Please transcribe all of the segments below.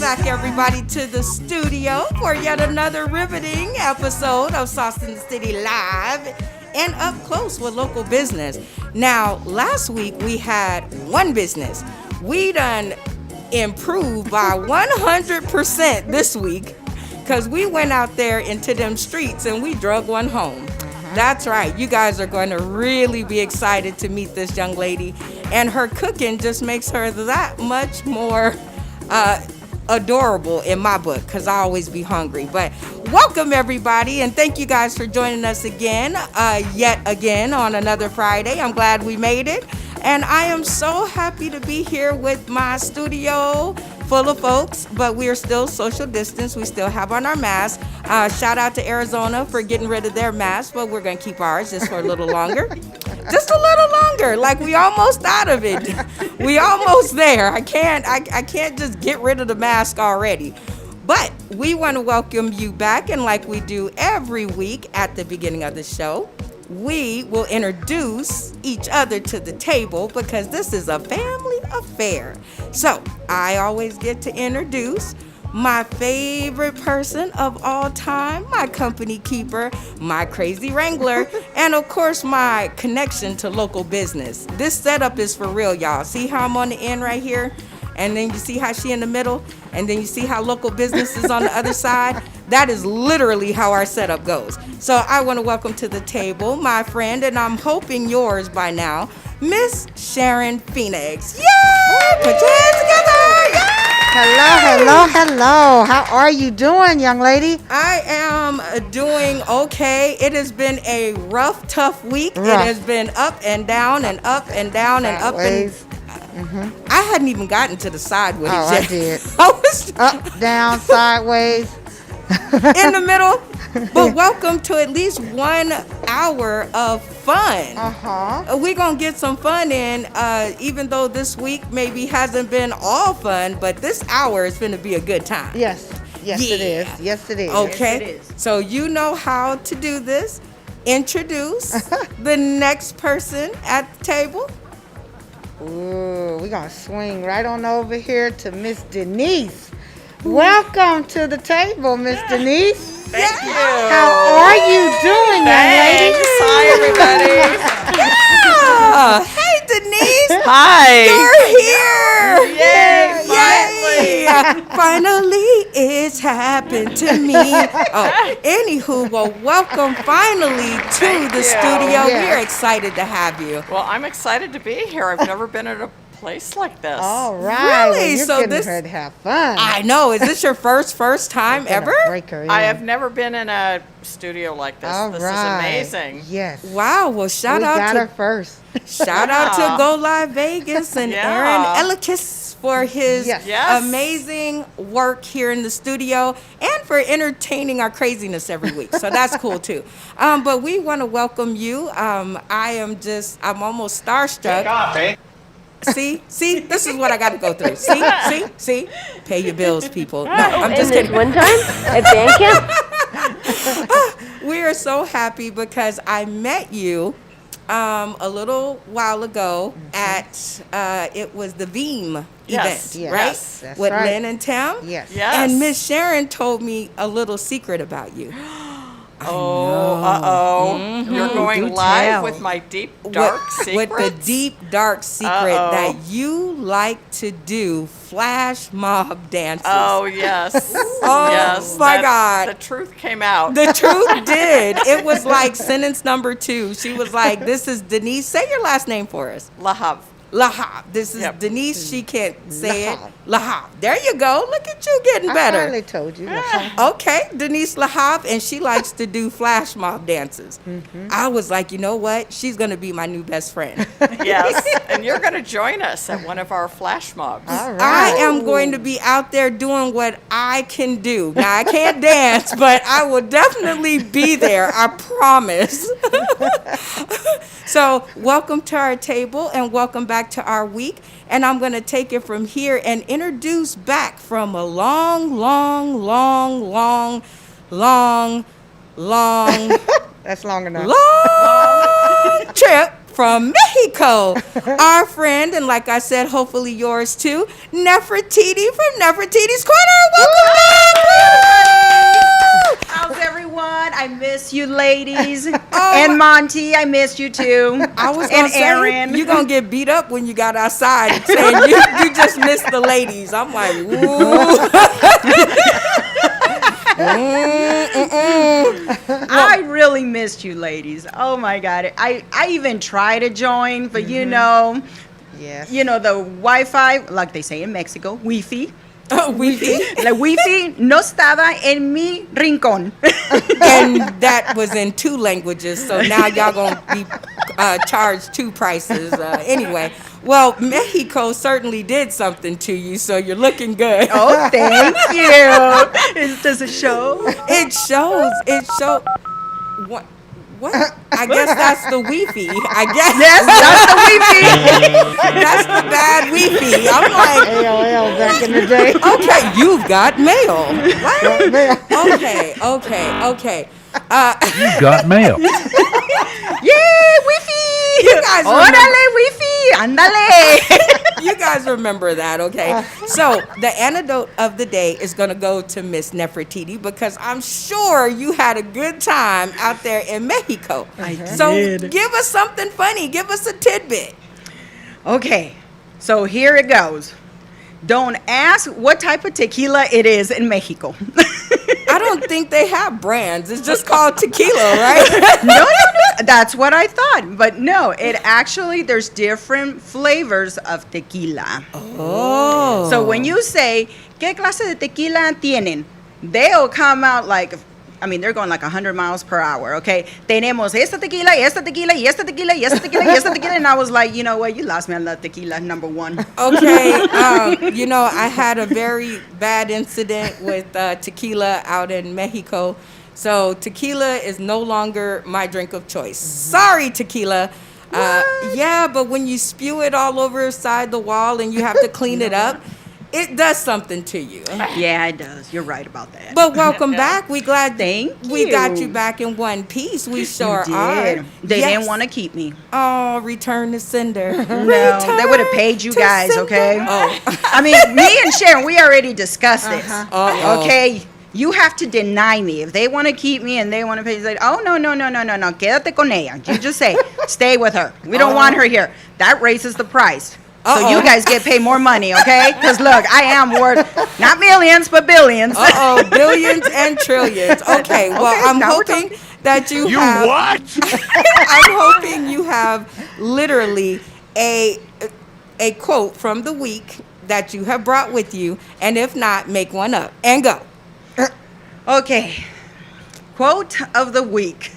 back, everybody, to the studio for yet another riveting episode of Sauce in the City Live and Up Close with Local Business. Now, last week we had one business. We done improved by 100% this week because we went out there into them streets and we drug one home. That's right. You guys are going to really be excited to meet this young lady. And her cooking just makes her that much more adorable in my book because I always be hungry. But welcome, everybody. And thank you guys for joining us again, yet again on another Friday. I'm glad we made it. And I am so happy to be here with my studio full of folks, but we are still social distance. We still have on our masks. Shout out to Arizona for getting rid of their masks, but we're going to keep ours just for a little longer. Just a little longer. Like we almost out of it. We almost there. I can't just get rid of the mask already. But we want to welcome you back, and like we do every week at the beginning of the show, we will introduce each other to the table because this is a family affair. So I always get to introduce my favorite person of all time, my company keeper, my crazy wrangler, and of course my connection to local business. This setup is for real, y'all. See how I'm on the end right here? And then you see how she in the middle? And then you see how local business is on the other side? That is literally how our setup goes. So I want to welcome to the table my friend, and I'm hoping yours by now, Miss Sharon Phoenix. Yay! Put your hands together! Yay! Hello. How are you doing, young lady? I am doing okay. It has been a rough, tough week. It has been up and down and up and down and up and I hadn't even gotten to the sideways yet. I did. I was Up, down, sideways. in the middle. But welcome to at least 1 hour of fun. We're going to get some fun in, even though this week maybe hasn't been all fun, but this hour is going to be a good time. Yes, it is. Yes, it is. Okay, Yes, it is. So you know how to do this. Introduce the next person at the table. Ooh, we're going to swing right on over here to Miss Denise. Welcome to the table, Miss Denise. Thank you. How are you doing, young lady? Thanks. Hi, everybody. Yeah. Hey, Denise. Hi. You're here. Yay, Yay. Finally, it's happened to me. Oh, anywho, well, welcome finally to Thank the you. studio. Yes. We're excited to have you. Well, I'm excited to be here. I've never been at a place like this. All right. Really? Well, you're So getting this- ready to have fun. I know. Is this your first time ever? Breaker, I yeah. have never been in a studio like this. All This right. is amazing. Yes. Wow. Well, We shout got out her to first. shout out to Yeah. Go Live Vegas and Yeah. Aaron Ellikis for his Yes. Yes. amazing work here in the studio and for entertaining our craziness every week. So that's cool too. But we want to welcome you. I'm almost starstruck. See, this is what I got to go through. See, pay your bills, people. No, I'm just kidding. One time at band camp? We are so happy because I met you a little while ago at it was the Veeam Yes, event, yes, right? that's With right. Lynn and Tim. Yes. Yes. And Miss Sharon told me a little secret about you. You're going Do live tell. with my deep, dark secrets? With the deep, dark secret Uh-oh. that you like to do flash mob dances. Oh, yes. Oh, yes. my God. The truth came out. The truth did. It was like sentence number 2. She was like, this is Denise. Say your last name for us. Lahav. Lahab. This is Yep. Denise. She can't say Lahab. it. Lahab. There you go. Look at you getting I better. finally told you. Okay, Denise Lahab, and she likes to do flash mob dances. I was like, you know what? She's going to be my new best friend. Yes. And you're going to join us at one of our flash mobs. All right. I am going to be out there doing what I can do. Now, I can't dance, but I will definitely be there. I promise. So, welcome to our table and welcome back to our week. And I'm going to take it from here and introduce back from a long That's long enough. long trip from Mexico. Our friend, and like I said, hopefully yours too, Nefertiti from Nefertiti's Corner. Welcome back! Woo! How's everyone? I miss you, ladies. And Monty, I miss you too. I was gonna and say, Aaron. you're gonna get beat up when you got outside saying you just missed the ladies. I'm like, woo. I really missed you, ladies. Oh my God. I even tried to join, but Yes. you know the Wi-Fi, like they say in Mexico, Wi-Fi. Wi-Fi. La Wi-Fi no estaba en mi rincón. And that was in 2 languages, so now y'all gonna be charged 2 prices. Anyway, well, Mexico certainly did something to you, so you're looking good. Oh, thank you. Does it show? It shows. It shows. What? What? I guess that's the Wi-Fi. I guess. Yes, that's the Wi-Fi. That's the bad Wi-Fi. I'm like, AOL back in the day. okay, you've got mail. What? Mail. Okay. You got mail. Yay, Wi-Fi! You guys remember- Órale, Wi-Fi! Ándale! You guys remember that, okay? So the antidote of the day is going to go to Miss Nefertiti because I'm sure you had a good time out there in Mexico. So give us something funny. Give us a tidbit. Okay, so here it goes. Don't ask what type of tequila it is in Mexico. I don't think they have brands. It's just called tequila, right? No. That's what I thought. But no, it actually, there's different flavors of tequila. Oh. So when you say, ¿Qué clase de tequila tienen? They'll come out like, I mean, they're going like 100 miles per hour, okay? Tenemos esta tequila, esta tequila, y esta tequila, y esta tequila, y esta tequila. And I was like, you know what? You lost me on the tequila, number 1. Okay, I had a very bad incident with tequila out in Mexico. So tequila is no longer my drink of choice. Sorry, tequila. Yeah, but when you spew it all over side the wall and you have to clean it up, it does something to you. Yeah, it does. You're right about that. But welcome back. We glad Thank we got you. you back in one piece. We You sure did. are. They Yes. didn't want to keep me. Oh, return to sender. No, they would have paid you to guys, sender. okay? Oh. I mean, me and Sharon, we already discussed this. Uh-oh. Okay, you have to deny me. If they want to keep me and they want to pay, say, oh, no, quédate con ella. You just say, stay with her. We don't want her here. That raises the price. So you guys get paid more money, okay? Because look, I am worth not millions, but billions. Uh-oh, billions and trillions. Okay, well, Okay, I'm now we're hoping that you You have... what? I'm hoping you have literally a quote from the week that you have brought with you, and if not, make one up and go. Okay, quote of the week.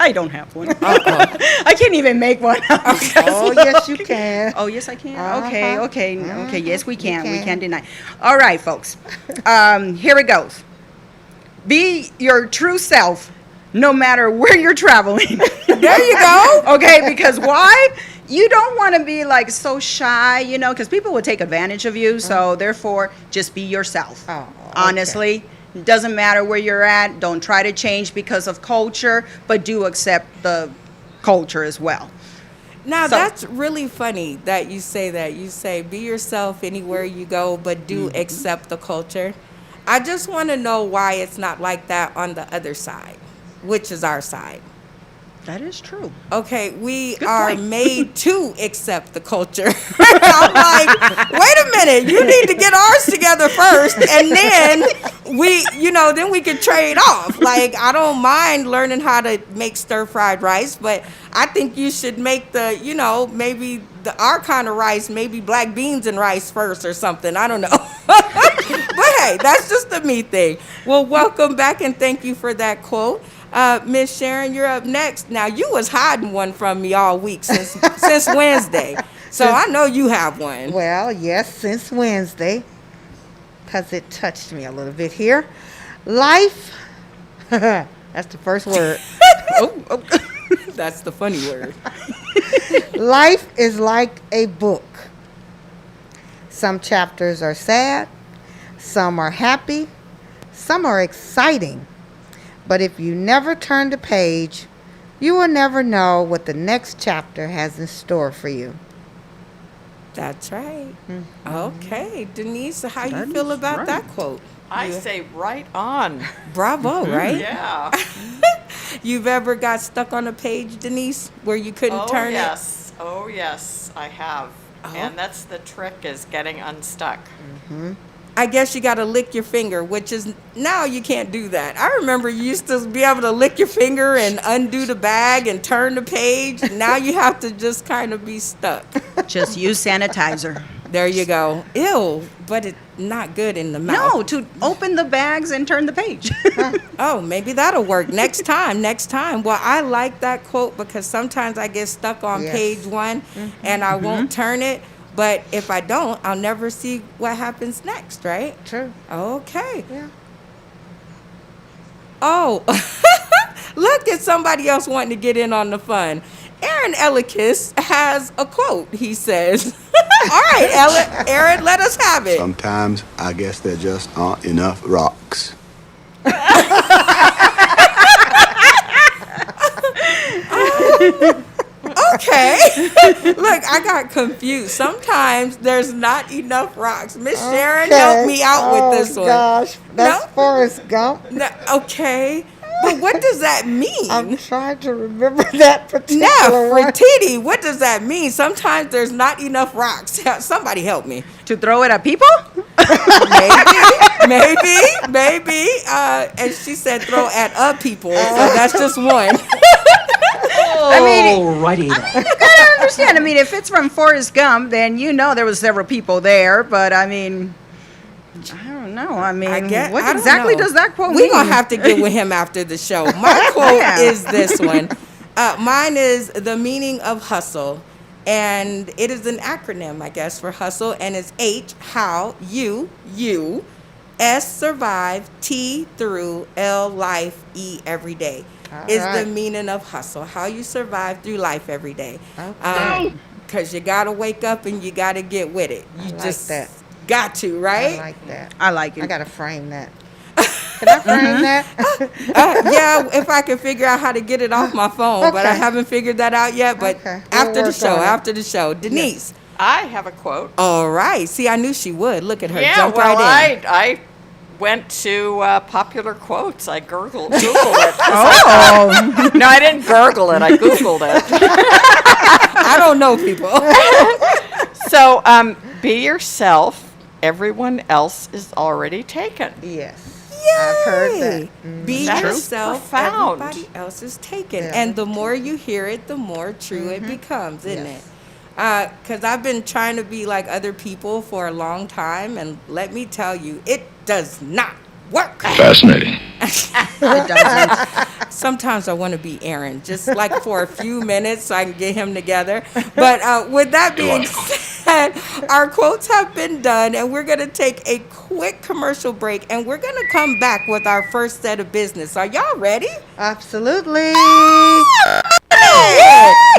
I don't have one. I can't even make one up. Oh, yes, you can. Oh, yes, I can. Uh-huh. Okay. Yes, we can. You We can. can't deny. All right, folks. Here it goes. Be your true self, no matter where you're traveling. There you go. Okay, because why? You don't want to be like so shy, because people will take advantage of you. So therefore, just be yourself. Oh, okay. Honestly. It doesn't matter where you're at. Don't try to change because of culture, but do accept the culture as well. Now, So- that's really funny that you say that. You say, be yourself anywhere you go, but do accept the culture. I just want to know why it's not like that on the other side, which is our side. That is true. Okay, we Good are point. made to accept the culture. I'm like, wait a minute, you need to get ours together first, and then then we can trade off. Like, I don't mind learning how to make stir-fried rice, but I think you should make maybe our kind of rice, maybe black beans and rice first or something. I don't know. But hey, that's just a me thing. Well, welcome back, and thank you for that quote. Miss Sharon, you're up next. Now, you was hiding one from me all week since Wednesday. So I know you have one. Well, yes, since Wednesday, because it touched me a little bit here. Life, that's the first word. That's the funny word. Life is like a book. Some chapters are sad, some are happy, some are exciting. But if you never turn the page, You will never know what the next chapter has in store for you. That's right. Okay, Denise, how That you feel is about right. that quote? I say right on. Bravo, right? Yeah. You've ever got stuck on a page, Denise, where you couldn't Oh, turn yes. Oh, yes, I have. Oh. And that's the trick, is getting unstuck. it? I guess you got to lick your finger, which is now you can't do that. I remember you used to be able to lick your finger and undo the bag and turn the page. Now you have to just kind of be stuck. Just use sanitizer. There you go. Ew, but it's not good in the mouth. No, to open the bags and turn the page. Oh, maybe that'll work next time. Next time. Well, I like that quote because sometimes I get stuck on Yes. page one and I won't turn it. But if I don't, I'll never see what happens next, right? True. Okay. Yeah. Oh, look at somebody else wanting to get in on the fun. Aaron Ellikis has a quote, he says. All right, Aaron, let us have it. Sometimes I guess there just aren't enough rocks. Okay. Look, I got confused. Sometimes there's not enough rocks. Miss Sharon, help me out with this one. Gosh, that's No? Forrest Gump. No, okay. But what does that mean? I'm trying to remember that particular Now, one. Fratini, what does that mean? Sometimes there's not enough rocks. Somebody help me. To throw it at people? Maybe. And she said throw at people, so that's just one. I mean, you gotta understand. I mean, if it's from Forrest Gump, then you know there was several people there. But I mean, I don't know. I mean, I what don't exactly know. does that quote We're mean? going to have to get with him after the show. My quote Yeah. is this one. Mine is the meaning of hustle. And it is an acronym, I guess, for hustle. And it's H, how, you, S, survive, T, through, L, life, E, every day. All Is right. the meaning of hustle. How you survive through life every day. Okay. Because you got to wake up and you got to get with it. You like just that. got to, I right? like that. I like it. I gotta frame that. Can I frame that? Yeah, if I can figure out how to get it off my phone, but I Okay. haven't figured that out yet. But Okay. We'll after the work show, on it. after the show, Denise. I have a quote. All right. See, I knew she would. Look at her. Yeah, Jump well, right in. I went to popular quotes. I Googled it. Oh, No, I didn't Google it. I Googled it. I don't know people. So, be yourself. Everyone else is already taken. Yes. I've heard that. Be That is yourself. profound. Everybody else is taken. Yeah. And the more you hear it, the more true it becomes, isn't Yes. it? Because I've been trying to be like other people for a long time. And let me tell you, it does not work. Fascinating. it doesn't. Sometimes I want to be Aaron, just like for a few minutes so I can get him together. But with that being said, our quotes have been done, and we're going to take a quick commercial break, and we're going to come back with our first set of business. Are y'all ready? Absolutely.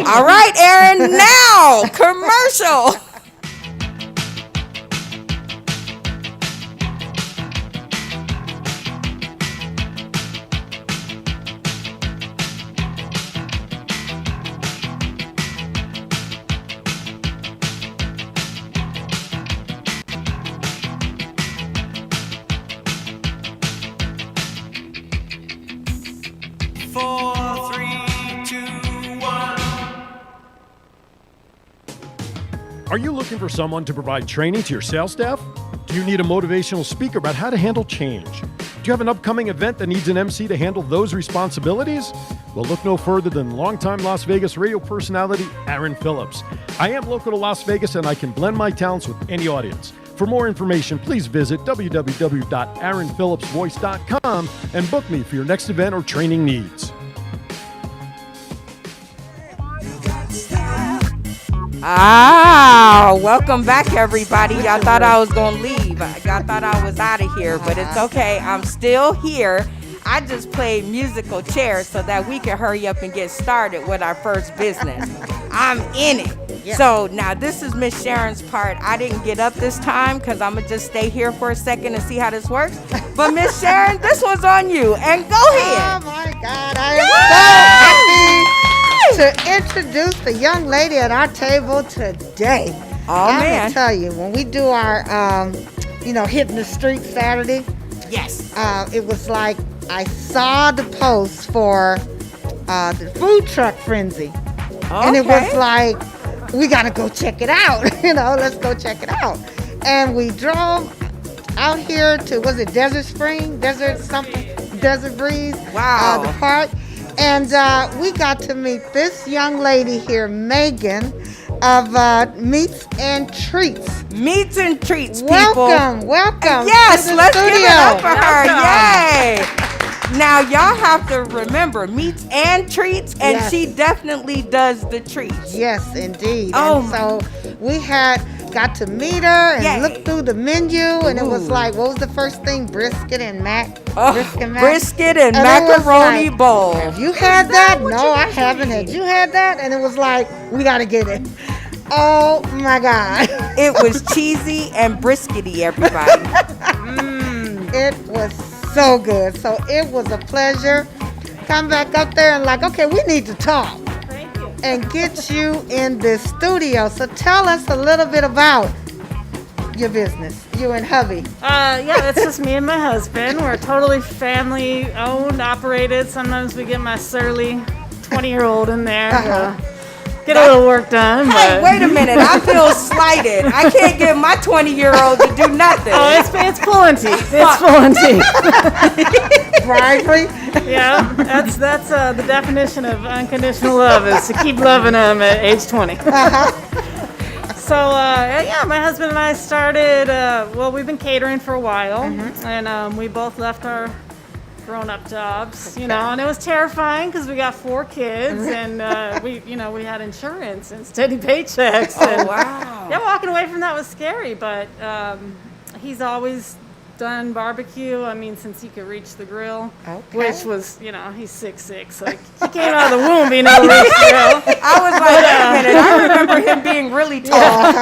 All right, Aaron, now commercial. Are you looking for someone to provide training to your sales staff? Do you need a motivational speaker about how to handle change? Do you have an upcoming event that needs an MC to handle those responsibilities? Well, look no further than longtime Las Vegas radio personality Aaron Phillips. I am local to Las Vegas and I can blend my talents with any audience. For more information, please visit www.aaronphillipsvoice.com and book me for your next event or training needs. Welcome back, everybody. Y'all thought I was going to leave. Y'all thought I was out of here, but it's okay. I'm still here. I just played musical chairs so that we can hurry up and get started with our first business. I'm in it. Yeah. So now this is Miss Sharon's part. I didn't get up this time because I'm going to just stay here for a second and see how this works. But Miss Sharon, this one's on you. And go Oh ahead. my God, I am so happy to introduce the young lady at our table today. Oh, I'm man. gonna tell you, when we do our, hitting the street Saturday, Yes. it was like I saw the post for the food truck frenzy, and it was Okay. like, we gotta go check it out. Let's go check it out. And we drove out here to, was it Desert Spring, Desert Breeze? Wow. The park. And we got to meet this young lady here, Megan, of Meats and Treats. Meats and treats, people. Welcome. Yes, to the let's give it up studio. for her. Yay! Now y'all have to remember Meats and Treats, and Yes. she definitely does the treats. Yes, indeed. Oh, And so we got to meet her and Yay. look through the menu, and it was Ooh. like, what was the first thing? Brisket and Oh, brisket and And it was macaroni like, bowl. Have you had that? No, I haven't. Had you had that? And it was like, we got to get it. Oh my God. It was cheesy and briskety, everybody. It was so good. So it was a pleasure. Come back up there and like, okay, we need to talk. And get you in this studio. So tell us a little bit about your business, you and hubby. Yeah, it's just me and my husband. We're totally family owned, operated. Sometimes we get my surly 20-year-old in there to get a little work done. Hey, but- wait a minute. I feel slighted. I can't get my 20-year-old to do nothing. Oh, it's pulling teeth. It's pulling teeth. Bribery. Yeah, that's the definition of unconditional love is to keep loving them at age 20. So yeah, my husband and I started. We've been catering for a while, and we both left our grown-up jobs, and it was terrifying because we got 4 kids, and we had insurance and steady paychecks. And, Wow. yeah, walking away from that was scary, but he's always done barbecue. I mean, since he could reach the grill, Okay. which was, he's 6'6", so he came out of the womb being able to reach the grill. I was like, wait a minute. I remember him being really tall.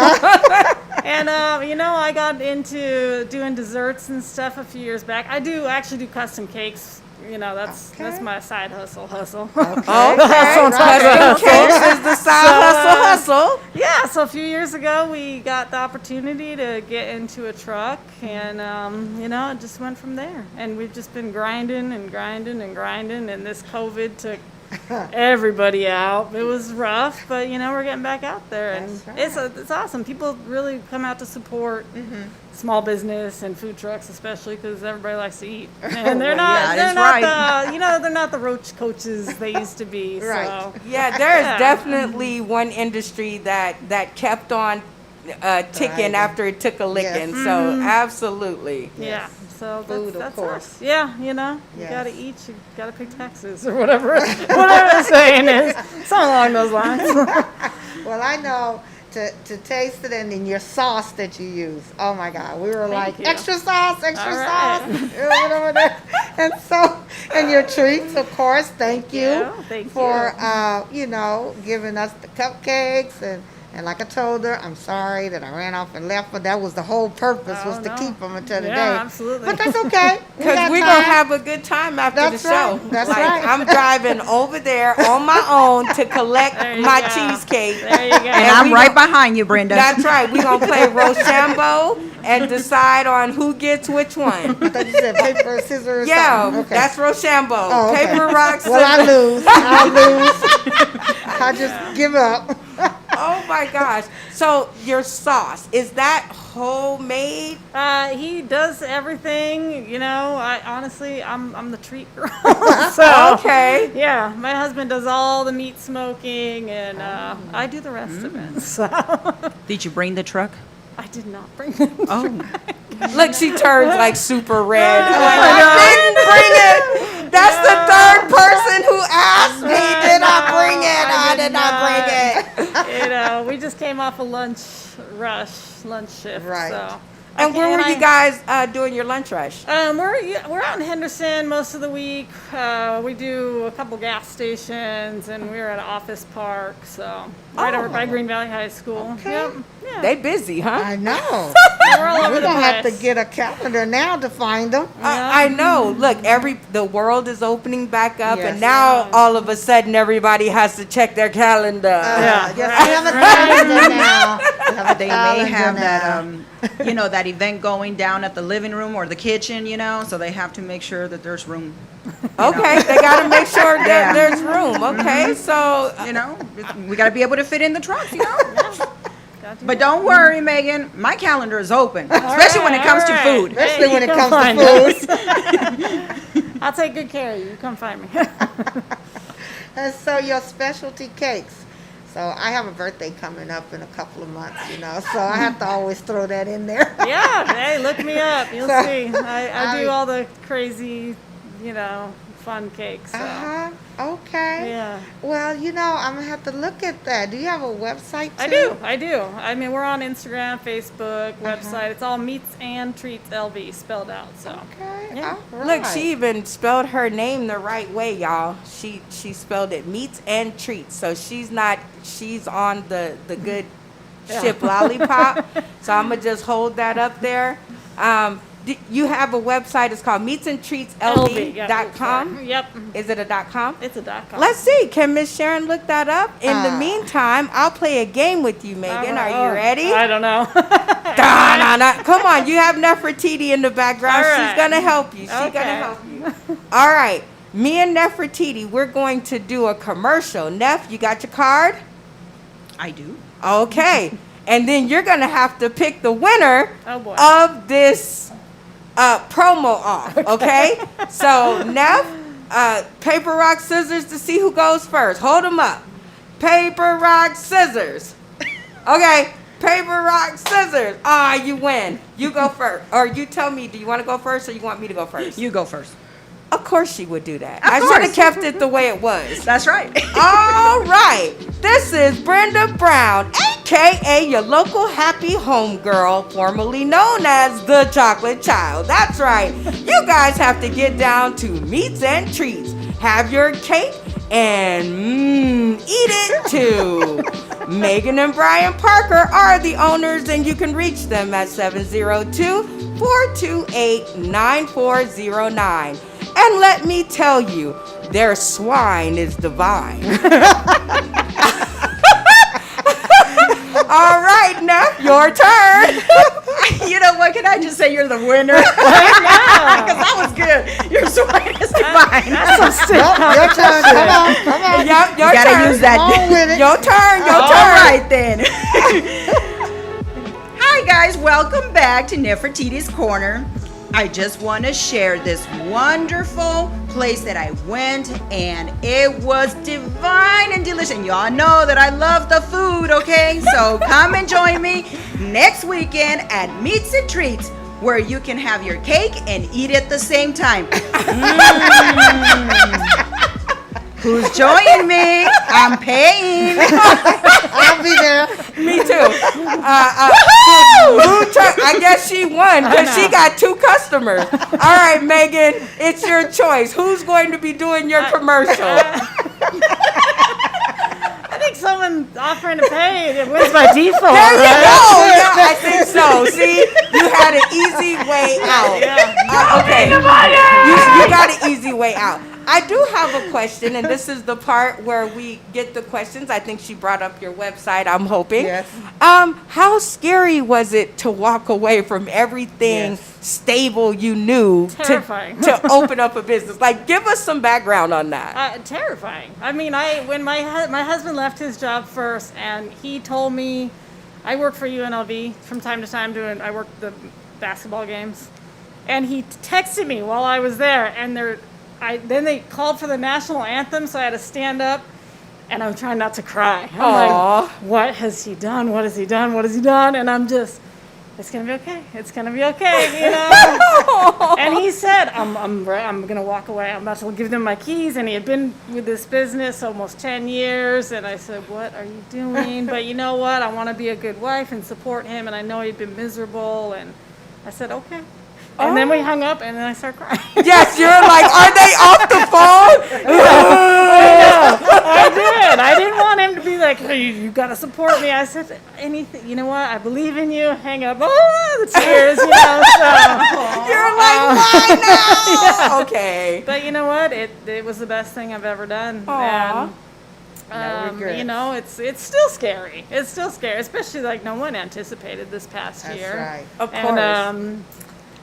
And I got into doing desserts and stuff a few years back. I actually do custom cakes. That's my side hustle. Okay. Custom Custom cakes is the side hustle. Yeah, so a few years ago we got the opportunity to get into a truck, and it just went from there. And we've just been grinding, and this COVID took everybody out. It was rough, but we're getting back out there, and it's awesome. People really come out to support small business and food trucks, especially because everybody likes to eat, and they're not they're not the roach coaches they used to be. Right. So Yeah, there is definitely one industry that kept on ticking after it took a licking. Yes. So absolutely. yeah. So Food, of that's course. us. Yeah, you Yes. gotta eat, you gotta pay taxes or whatever the saying is. Something along those lines. Well, I know to taste it, and then your sauce that you use. Oh my God, we were like you. extra sauce, All right. and your treats, of course. Thank you Yeah, thank for giving us the cupcakes and like I told her, I'm sorry that I ran off and left, but that was the whole purpose was to no. keep them until today. Yeah, absolutely. But that's okay. Because we're going to have a good time after That's the show. right. That's like, right. I'm driving over there on my own to collect There you my go. cheesecake. There you go. And I'm we right gon- behind you, Brenda. That's right. We're going to play Rochambeau and decide on who gets which one. I thought you said paper, scissors, or Yeah, something. Okay. that's Rochambeau. Oh, okay. Paper, rock, scissors. Well, I lose. I just give up. Oh my gosh. So your sauce, is that homemade? He does everything, I'm the treat girl. So Okay. yeah, my husband does all the meat smoking, and I do the rest of it. So Did you bring the truck? I did not bring it. Oh, Look, she turns like super red. Oh, Like, I didn't bring it. That's the third person who asked me, did I bring it? I did not bring it. We just came off a lunch shift. Right. So. And where were you guys doing your lunch rush? We're out in Henderson most of the week. We do a couple gas stations, and we're at an office park, so right over by Green Valley High School. Okay. Yep. Yeah. They busy, huh? I know. We're all over We're the gonna have to place. get a calendar now to find them. I know. Look, the world is opening back up, Yes. and now all of a sudden everybody has to check their calendar. Yeah. Yes, we have a calendar now. We have a They may calendar have now. that, that event going down at the living room or the kitchen, so they have to make sure that there's room. Okay, they got to make sure that Yeah. there's room. Okay, so We got to be able to fit in the trucks, But don't worry, Megan, my calendar is open, especially when it comes to food. Especially when you it come comes find to food. I'll take good care of you. Come find me. And so your specialty cakes. So I have a birthday coming up in a couple of months, so I have to always throw that in there. Yeah, hey, look me up. You'll So, see. I do all the crazy, fun cakes. So. Okay. Yeah. Well, I'm gonna have to look at that. Do you have a website too? I do. I mean, we're on Instagram, Facebook, website. It's all Meats and Treats LV spelled out. So. Okay. Yeah. All right. look, she even spelled her name the right way, y'all. She spelled it meats and treats. So she's on the good ship Lollipop. So I'm gonna just hold that up there. You have a website. It's called meatsandtreatslv.com. Yep. Is it a .com? It's a .com. Let's see. Can Miss Sharon look that up? In the meantime, I'll play a game with you, Megan. Are you ready? I don't know. Come on. You have Nefertiti in the background. All She's right. going to help you. She's going to Okay. help you. All right. Me and Nefertiti, we're going to do a commercial. Nef, you got your card? I do. Okay. And then you're going to have to pick the winner Oh, boy. of this promo off, okay? So, Neff, paper, rock, scissors to see who goes first. Hold them up. Paper, rock, scissors. Okay, paper, rock, scissors. You win. You go first. Or you tell me, do you want to go first or you want me to go first? You go first. Of course she would do that. I should have kept it the way it was. That's right. All right. This is Brenda Brown, a.k.a. your local happy home girl, formerly known as the Chocolate Child. That's right. You guys have to get down to Meats and Treats. Have your cake and eat it too. Megan and Brian Parker are the owners, and you can reach them at 702-428-9409. And let me tell you, their swine is divine. All right, now your turn. You know what? Can I just say you're the winner? Because that was good. Your swine is divine. Your turn. Come on. Yep, your You gotta turn. use that. Come on with it. Your turn. Your All turn. right then. Hi guys, welcome back to Nefertiti's Corner. I just want to share this wonderful place that I went, and it was divine and delicious. And y'all know that I love the food, okay? So come and join me next weekend at Meats and Treats, where you can have your cake and eat at the same time. Who's joining me? I'm paying. I'll be there. Me too. I guess she won because she got 2 customers. All right, Megan, it's your choice. Who's going to be doing your commercial? I think someone offering to pay it wins by default. There you right? go. Yeah, I think so. See, you had an easy way out. Okay, you got an easy way out. I do have a question, and this is the part where we get the questions. I think she brought up your website, I'm hoping. Yes. How scary was it to walk away from everything stable you knew Terrifying. to open up a business? Like, give us some background on that. Terrifying. I mean, when my husband left his job first, and he told me, I work for UNLV from time to time I work the basketball games, and he texted me while I was there, and then they called for the national anthem, so I had to stand up, and I'm trying not to cry. I'm like, what has he done? What has he done? What has he done? And I'm just, it's gonna be okay. It's gonna be okay, And he said, I'm gonna walk away. I'm about to give them my keys. And he had been with this business almost 10 years. And I said, what are you doing? But you know what? I want to be a good wife and support him. And I know he'd been miserable. And I said, okay. And then we hung up, and then I started crying. Yes, you're like, are they off the phone? I did. did. I didn't want him to be like, hey, you got to support me. I said, anything, you know what? I believe in you. Hang up. Oh, the tears, you know. So, You're like, why now? Okay. but you know what? It was the best thing I've ever done. Aw. And, regrets. you know, it's still scary. It's still scary, especially like no one anticipated this past That's year. right. Of course. And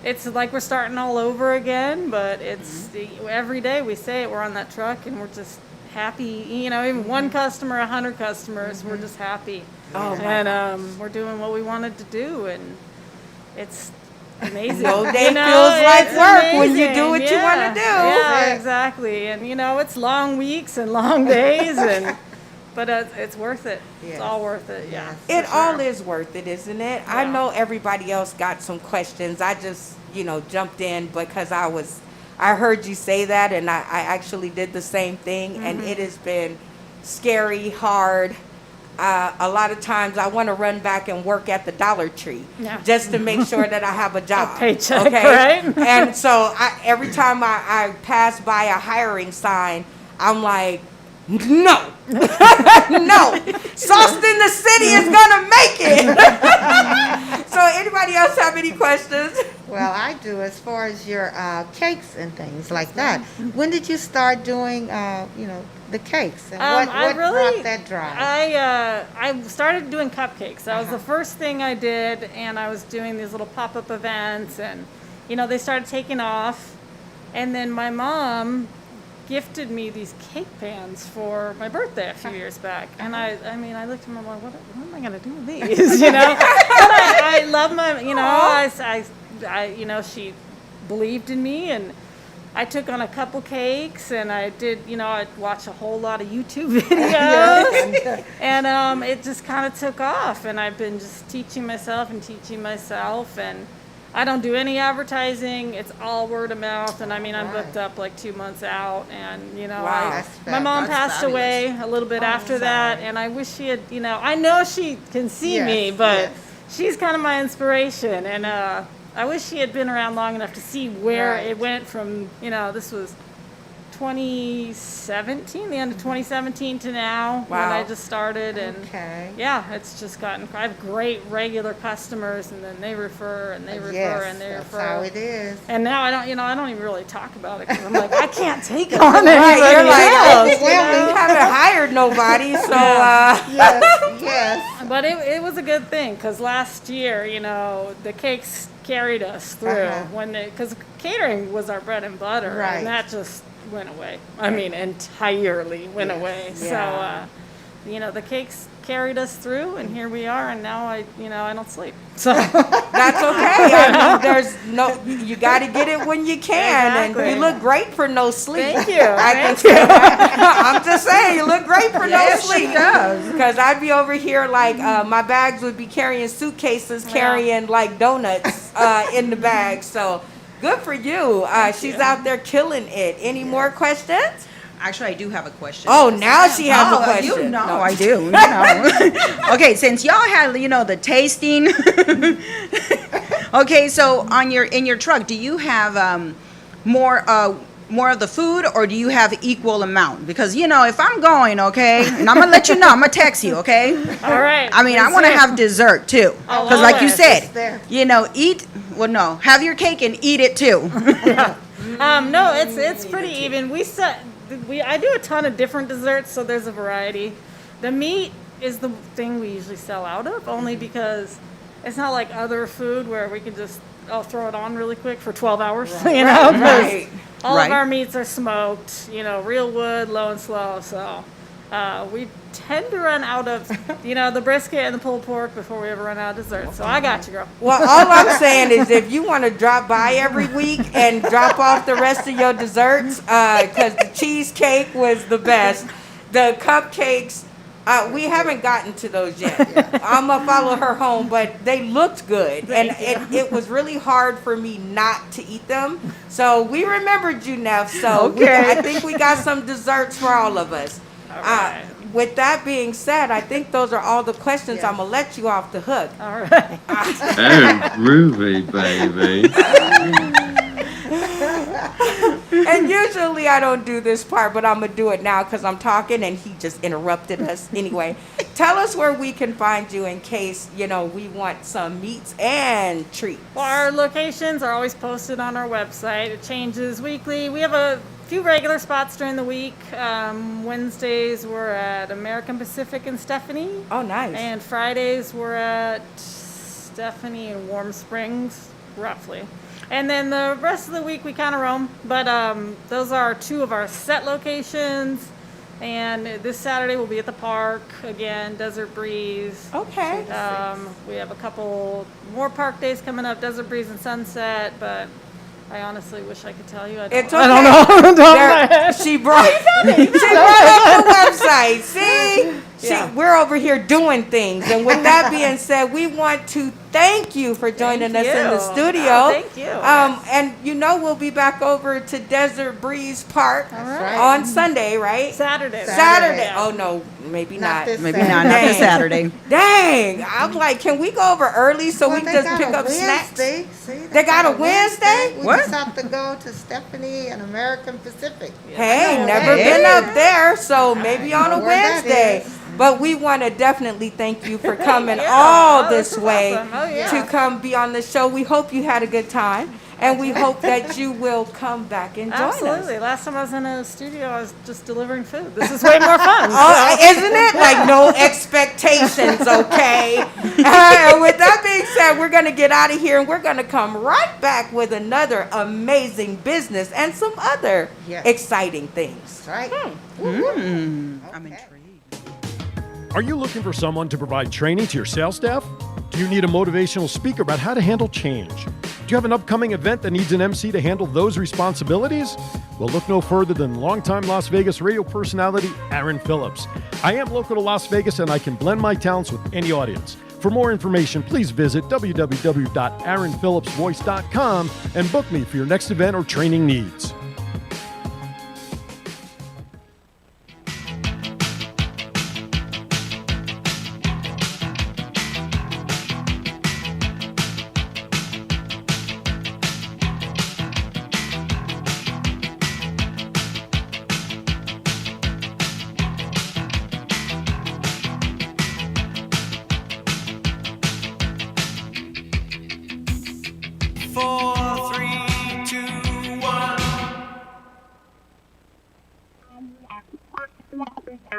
it's like we're starting all over again, but it's every day we say it, we're on that truck and we're just happy. You know, even one customer, 100 customers, we're just happy. Oh, my And we're doing what we wanted to do, and it's amazing. No day You know, feels like it's work when you amazing. do what you Yeah. wanna do. Yeah, exactly. And you know, it's long weeks and long days, but it's worth it. It's Yes. all worth it. Yeah. It all is worth it, isn't it? I Yeah. know everybody else got some questions. I just, jumped in because I heard you say that, and I actually did the same thing, and it has been scary, hard. A lot of times I want to run back and work at the Dollar Tree Yeah. just to make sure that I have a job. paycheck, right? And so every time I pass by a hiring sign, I'm like, no, no, Sauceton the city is gonna make it. So anybody else have any questions? Well, I do as far as your cakes and things like that. When did you start doing, the cakes? And what brought that drive? I started doing cupcakes. That was the first thing I did, and I was doing these little pop-up events, and they started taking off. And then my mom gifted me these cake pans for my birthday a few years back, and I looked at them, I'm like, what am I gonna do with these? But I love my, she believed in me, and I took on a couple cakes, and I did, I watched a whole lot of YouTube videos, and it just kind of took off, and I've been just teaching myself, and I don't do any advertising. It's all word of mouth, and I'm booked up like 2 months out, and Wow. my mom That's passed fabulous. away a little bit after that, and I wish she had, I know she can see me, Yes, but yes. she's kind of my inspiration, and I wish she had been around long enough to see where Right. it went from, this was 2017, the end of 2017 to now when Wow. I just started, and Okay. yeah, it's just gotten, I have great regular customers, and then they refer, and they refer, Yes, and they that's refer. how it is. And now I don't even really talk about it, because I'm like, I can't take on Right, anybody you're like, else. well, we haven't hired nobody, so Yes, yes. But it was a good thing, because last year, the cakes carried us through Uh-huh. because catering was our bread and butter, Right. and that just went away. Entirely went away. Yeah. So, the cakes carried us through, and here we are, and now I don't sleep. So that's okay. I mean, you got to get it when you can, and Exactly. you look great for no sleep. Thank you. I can say that. I'm just saying, you look great for no Yes, she sleep. does. Because I'd be over here like my bags would be carrying suitcases, carrying like donuts in the bag. So good for you. She's out there killing it. Any more questions? Actually, I do have a question. Oh, now she has a Oh, question. You know No. I do. Okay, since y'all had the tasting. Okay, so in your truck, do you have more of the food, or do you have equal amount? Because if I'm going, okay, and I'm gonna let you know, I'm gonna text you, okay. all right. I want to have dessert too, Oh, because like you always. said, there. eat. Well, no, have your cake and eat it too. No, it's pretty even. I do a ton of different desserts, so there's a variety. The meat is the thing we usually sell out of, only because it's not like other food where we can just throw it on really quick for 12 hours. 'cause Right. all Right. of our meats are smoked, real wood, low and slow. So we tend to run out of, the brisket and the pulled pork before we ever run out of dessert. So I got you, girl. Well, all I'm saying is if you want to drop by every week and drop off the rest of your desserts, because the cheesecake was the best. The cupcakes, we haven't gotten to those yet. I'm going to follow her home, but they looked good. And it was really hard for me not to eat them. So we remembered you, Neff. So I think we got some desserts for all of us. right. With that being said, I think those are all the questions. I'm going to let you off the hook. All right. Oh, groovy, baby. And usually I don't do this part, but I'm going to do it now because I'm talking and he just interrupted us. Anyway, tell us where we can find you in case, we want some meats and treats. Well, our locations are always posted on our website. It changes weekly. We have a few regular spots during the week. Wednesdays we're at American Pacific in Stephanie. Oh, nice. And Fridays we're at Stephanie and Warm Springs, roughly. And then the rest of the week we kind of roam. But those are two of our set locations. And this Saturday we'll be at the park again, Desert Breeze. Okay. We have a couple more park days coming up, Desert Breeze and Sunset, but I honestly wish I could tell you. I don't. It's okay. I don't know. She brought up the website. See? Yeah. We're over here doing things. And with that being said, we want to thank you for joining us in the studio. Oh, thank you. And we'll be back over to Desert Breeze Park right. on Sunday, right? Saturday. Saturday. Oh, no, maybe not. this Maybe Saturday. not this Saturday. Dang. I'm like, can we go over early so we can just pick up snacks? Wednesday. See, They got a Wednesday? We What? just have to go to Stephanie and American Pacific. Hey, never Hey. been up there, so maybe on a Where that Wednesday. is. But we want to definitely thank you for coming Yeah. all Oh, this this is way awesome. Oh, yeah. to come be on the show. We hope you had a good time, and we hope that you will come back and join Absolutely. us. Last time I was in a studio, I was just delivering food. This is way more fun. Oh, isn't it? Like, no expectations, okay? And with that being said, we're going to get out of here, and we're going to come right back with another amazing business and some other Yes. exciting things. That's right. I'm intrigued. Are you looking for someone to provide training to your sales staff? Do you need a motivational speaker about how to handle change? Do you have an upcoming event that needs an MC to handle those responsibilities? Well, look no further than longtime Las Vegas radio personality Aaron Phillips. I am local to Las Vegas and I can blend my talents with any audience. For more information, please visit www.aaronphillipsvoice.com and book me for your next event or training needs.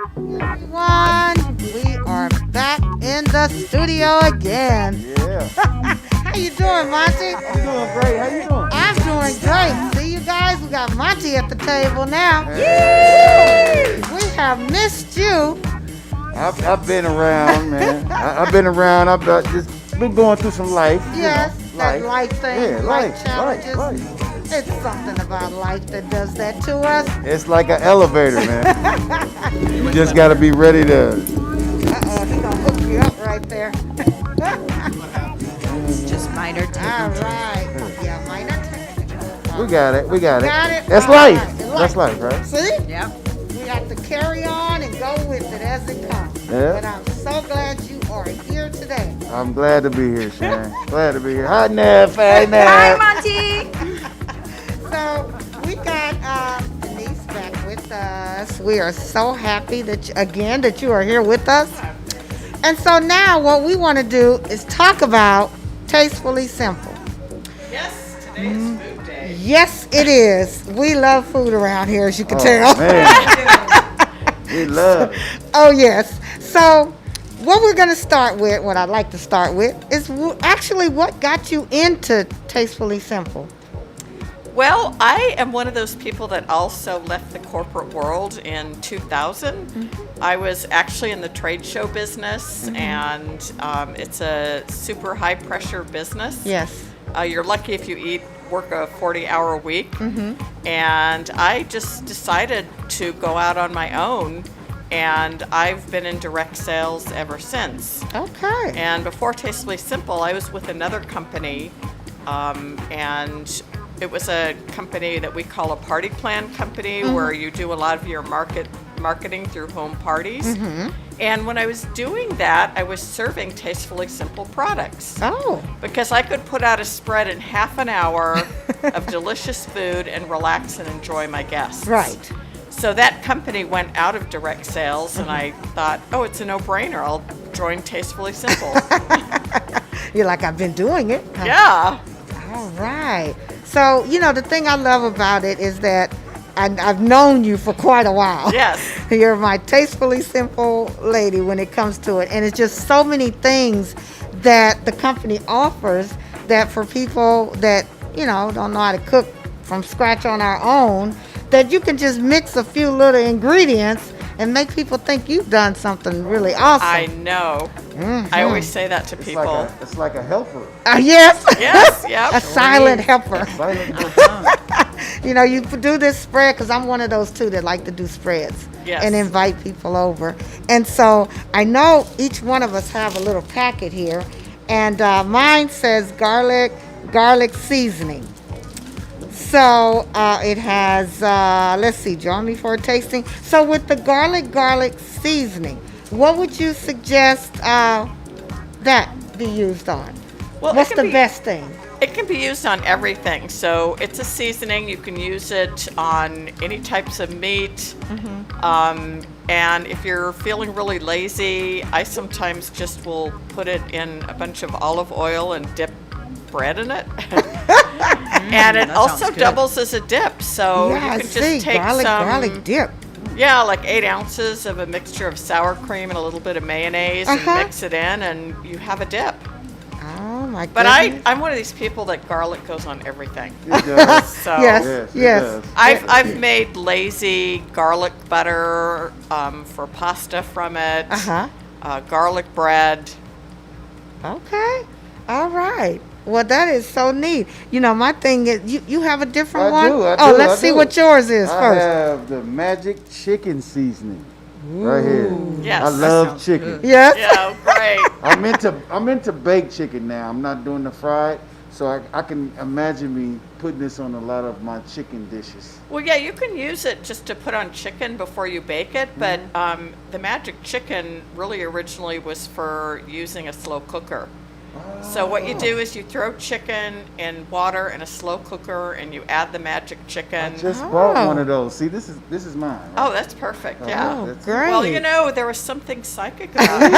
Everyone, we are back in the studio again. Yeah. How you doing, Monty? I'm doing great. How you doing? I'm doing great. See you guys, we got Monty at the table now. We have missed you. I've been around, man. I've been around. I've just been going through some life. Yes, that life thing, Yeah, life life, challenges. life. It's something about life that does that to us. It's like an elevator, man. You just got to be ready to. Uh-oh, he gonna hook you up right there. Just minor All technical. right. Yeah, minor technical. We got it. We got it. Got it? That's All life. right. That's life, right? See? Yep. We have to carry on and go with it as it comes. Yeah. But I'm so glad you are here today. I'm glad to be here, Sharon. Glad to be here. Hi, Neff. Hey, Hi, Neff. Monty. So we got Denise back with us. We are so happy that that you are here with us. And so now what we want to do is talk about Tastefully Simple. Yes, today is food day. Yes, it is. We love food around here, as you can Oh, tell. man. We love it. Oh, yes. So what we're going to start with, what I'd like to start with, is actually what got you into Tastefully Simple. Well, I am one of those people that also left the corporate world in 2000. I was actually in the trade show business, and it's a super high pressure business. Yes. You're lucky if you work a 40-hour week. And I just decided to go out on my own, and I've been in direct sales ever since. Okay. And before Tastefully Simple, I was with another company, and it was a company that we call a party plan company, where you do a lot of your marketing through home parties. And when I was doing that, I was serving Tastefully Simple products. Oh, Because I could put out a spread in half an hour of delicious food and relax and enjoy my guests. right. So that company went out of direct sales, and I thought, oh, it's a no-brainer. I'll join Tastefully Simple. You're like, I've been doing it. Yeah. All right. So, the thing I love about it is that I've known you for quite a while. Yes. You're my tastefully simple lady when it comes to it. And it's just so many things that the company offers that for people that, don't know how to cook from scratch on our own, that you can just mix a few little ingredients and make people think you've done something really awesome. I know. I always say that to people. It's like a helper. Yes. Yes, yep. A silent helper. Silent helper. You do this spread because I'm one of those too that like to do spreads Yes. and invite people over. And so I know each one of us have a little packet here, and mine says garlic seasoning. So it has, let's see, join me for a tasting. So with the garlic seasoning, what would you suggest that be used on? Well, it What's can the be- best thing? It can be used on everything. So it's a seasoning. You can use it on any types of meat. And if you're feeling really lazy, I sometimes just will put it in a bunch of olive oil and dip bread in it. And it that also sounds good. doubles as a dip. So Yeah, I you can see. just take garlic dip. Yeah, like 8 ounces of a mixture of sour cream and a little bit of mayonnaise and mix it in, and you have a dip. Oh my But goodness. I'm one of these people that garlic goes on everything. It does. So Yes. Yes, it does. I've made lazy garlic butter for pasta from it. Garlic bread. Okay. All right. Well, that is so neat. My thing is, you have a different I one? do, I Oh, do, let's I see do. what yours is I first. have the magic chicken seasoning right here. Yes. I love chicken. Yes? Yeah, great. I'm into baked chicken now. I'm not doing the fried, so I can imagine me putting this on a lot of my chicken dishes. Well, yeah, you can use it just to put on chicken before you bake it, but the magic chicken really originally was for using a slow cooker. So what you do is you throw chicken in water in a slow cooker, and you add the magic chicken. I just bought one of those. See, this is mine. Right? Oh, that's perfect. Yeah. Oh, That's- great. Well, there was something psychic about it.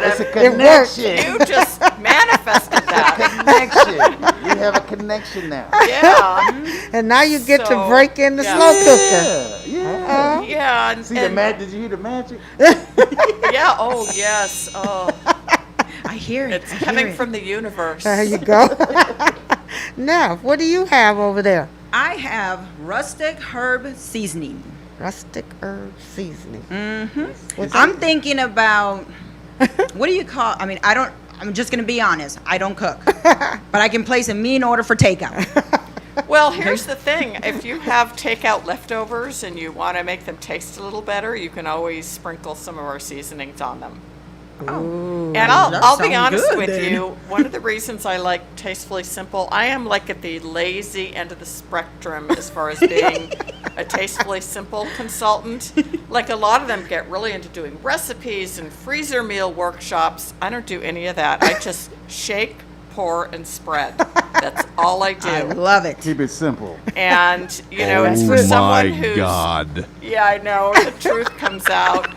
It's a connection. You just manifested that. Connection. We have a connection now. Yeah. And now you get to So, break in the yeah. slow cooker. Yeah. Yeah. And, See the Did you hear the magic? yeah. Oh, yes. Oh, I hear it. it's coming from the universe. There you go. Now, what do you have over there? I have rustic herb seasoning. Rustic herb seasoning. I'm thinking about, what do you call, I'm just going to be honest. I don't cook, but I can place a mean order for takeout. Well, here's the thing. If you have takeout leftovers and you want to make them taste a little better, you can always sprinkle some of our seasonings on them. And I'll be sounds honest good, with then. you, one of the reasons I like Tastefully Simple, I am like at the lazy end of the spectrum as far as being a Tastefully Simple consultant. Like a lot of them get really into doing recipes and freezer meal workshops. I don't do any of that. I just shake, pour, and spread. That's all I do. I love it. Keep it simple. And, it's for someone who's... God. Yeah, I know. The truth comes out.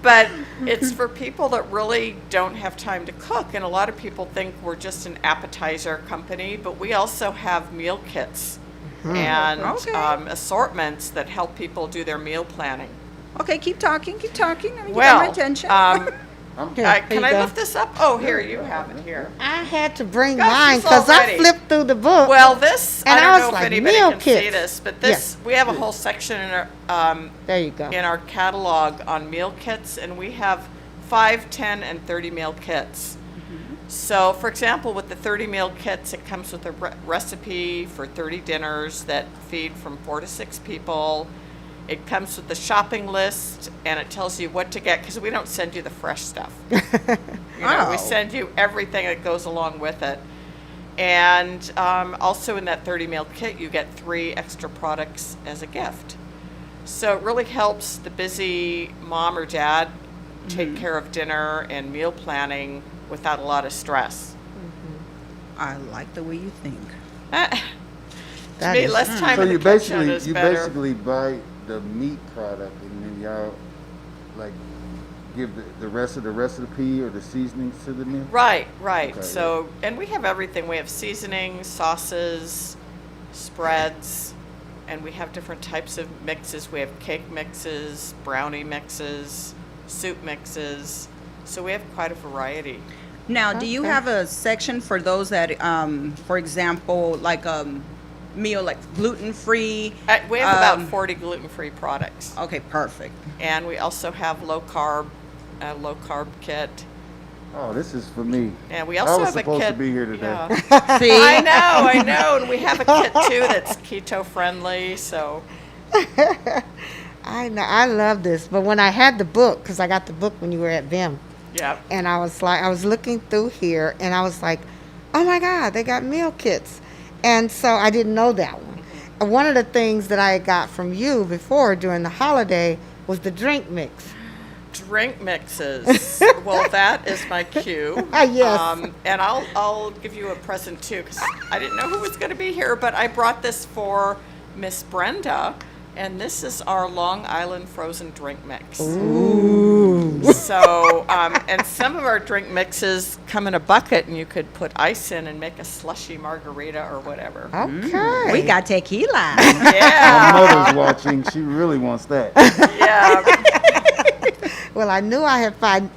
But it's for people that really don't have time to cook. And a lot of people think we're just an appetizer company, but we also have meal kits and Okay. assortments that help people do their meal planning. Okay, keep talking. You got my Well, attention. Here, here can you I go. lift this up? Oh, here, you have it here. I had to bring Gosh, mine it's because I already- flipped through the book. Well, this, And I I don't was know if like, anybody meal can see kits. this, but this, we have a whole section in there you go. our catalog on meal kits, and we have 5, 10, and 30 meal kits. So, for example, with the 30 meal kits, it comes with a recipe for 30 dinners that feed from 4 to 6 people. It comes with the shopping list, and it tells you what to get, because we don't send you the fresh stuff. We Oh. send you everything that goes along with it. And also in that 30 meal kit, you get 3 extra products as a gift. So it really helps the busy mom or dad take care of dinner and meal planning without a lot of stress. I like the way you think. To That me, is- less time So in the you kitchen is you better. basically buy the meat product and then y'all like give the rest of the recipe or the seasonings to the meal. Right. Okay, So, and we have everything. We have seasonings, sauces, spreads, and we have different types of mixes. We have cake mixes, brownie mixes, soup mixes. So we have quite a variety. Now, do you Okay. have a section for those that, for example, like meal like gluten-free? We have about Um, 40 gluten-free products. Okay, perfect. And we also have low carb kit. Oh, this is for me. And we I also was have a supposed kit. to be here today. Yeah. See? I know. And we have a kit too that's keto friendly. So I know, I love this. But when I had the book, because I got the book when you were at VIM, yeah. and I was looking through here, and I was like, oh my God, they got meal kits. And so I didn't know that one. And one of the things that I got from you before during the holiday was the drink mix. Drink mixes. Well, that is my cue. Yes. And I'll give you a present too, because I didn't know who was going to be here, but I brought this for Miss Brenda, and this is our Long Island frozen drink mix. So, and some of our drink mixes come in a bucket, and you could put ice in and make a slushy margarita or whatever. Okay. We got tequila. Yeah, My mother's watching. She really wants that. yeah. Well, I knew I found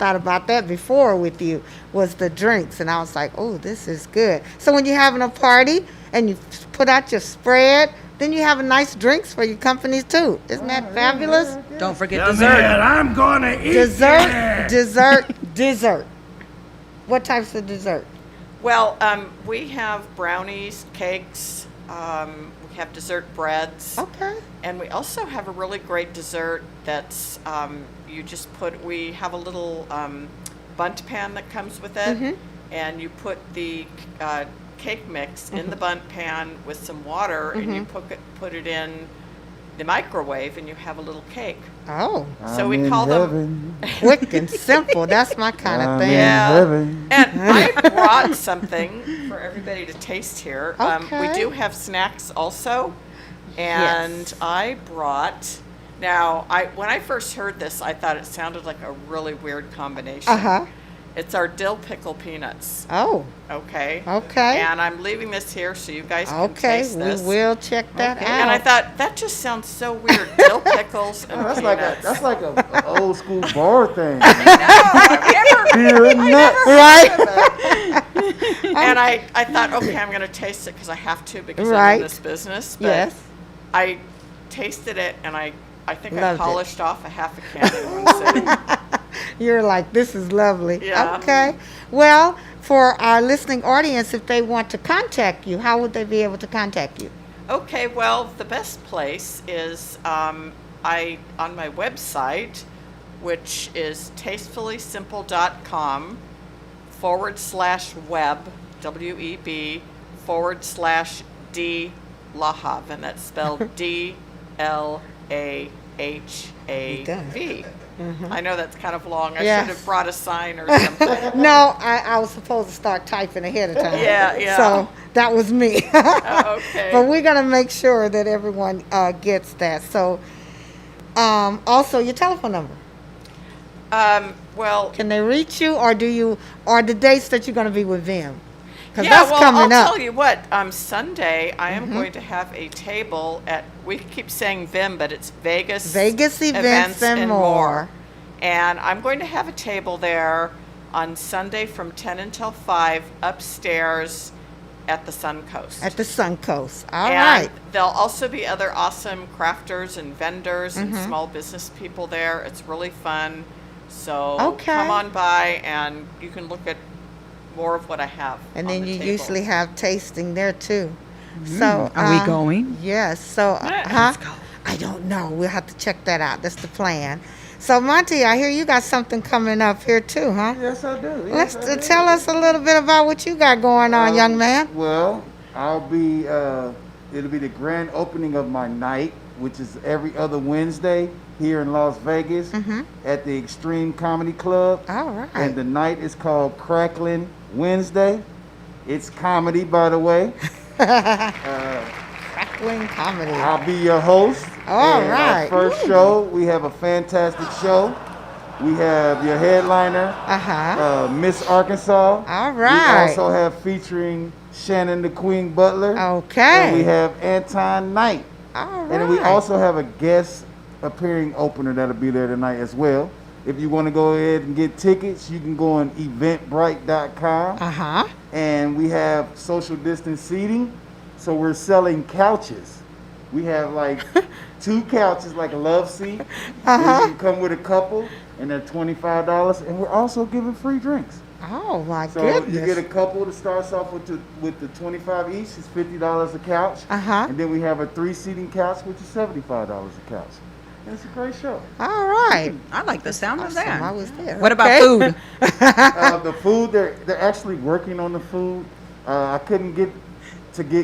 out about that before with you, was the drinks, and I was like, oh, this is good. So when you're having a party and you put out your spread, then you have nice drinks for your companies too. Isn't that fabulous? Don't forget Yeah, dessert. man, I'm gonna eat Dessert. What types of dessert? Well, we have brownies, cakes. We have dessert breads. Okay. And we also have a really great dessert that's we have a little bundt pan that comes with it, and you put the cake mix in the bundt pan with some water, and you put it in the microwave, and you have a little cake. Oh, So I'm we in call them. heaven. quick and simple. That's my kind of I'm thing. in Yeah. heaven. And I brought something for everybody to taste here. We Okay. do have snacks also, and Yes. I brought. Now, when I first heard this, I thought it sounded like a really weird combination. Uh-huh. It's our dill pickle peanuts. Oh, Okay. okay. And I'm leaving this here so you guys can Okay, taste we this. will check that out. And I thought that just sounds so weird. Dill pickles and Oh, peanuts. that's like a old school bar thing. Never- Beer and nuts. Right? And I thought, okay, I'm going to taste it because I have to because I'm Right. in this business. But Yes. I tasted it and I think Loved I it. polished off a half a can in one sitting. You're like, this is lovely. Yeah. Okay. Well, for our listening audience, if they want to contact you, how would they be able to contact you? Okay, well, the best place is on my website, which is tastefullysimple.com/web, WEB, /D Lahav, and that's spelled DLAHAV. I know that's kind of long. I Yes. should have brought a sign or something. No, I was supposed to start typing ahead of time. Yeah. So that was me. Okay. But we're going to make sure that everyone gets that. So also your telephone number. Well, Can they reach you, or the dates that you're going to be with them? Because yeah, that's well, coming I'll up. tell you what. Sunday, I am going to have a table at. We keep saying VIM, but it's Vegas. Vegas Events and More. And I'm going to have a table there on Sunday from 10 until 5 upstairs at the Suncoast. At the Suncoast. All and right. there'll also be other awesome crafters and vendors and Mm-hmm. small business people there. It's really fun. So Okay. come on by and you can look at more of what I have. And on then the you table. usually have tasting there too. So Are we going? Yes. So Let's I don't know. We'll have to check that out. That's the plan. So Monty, I hear you got something coming up here too, huh? Yes, I do. Let's Yes, I do. tell us a little bit about what you got going on, young man. Well, I'll be. It'll be the grand opening of my night which is every other Wednesday here in Las Vegas at the Extreme Comedy Club. All right. And the night is called Cracklin' Wednesday. It's comedy, by the way. Crackling comedy. I'll be your host. All And right. Our first show, we have a fantastic show. We have your headliner, Miss Arkansas. All right. We also have featuring Shannon the Queen Butler. Okay. And we have Anton Knight. All right. And then we also have a guest appearing opener that'll be there tonight as well. If you want to go ahead and get tickets, you can go on eventbrite.com. And we have social distance seating. So we're selling couches. We have like 2 couches, like a love seat. And you can come with a couple, and they're $25. And we're also giving free drinks. Oh my So goodness. you get a couple that starts off with the 25 each. It's $50 a couch. And then we have a 3-seating couch, which is $75 a couch. And it's a great show. All right. I like the sound of Awesome. I that. was there. What about Okay. food? The food, they're actually working on the food. I couldn't get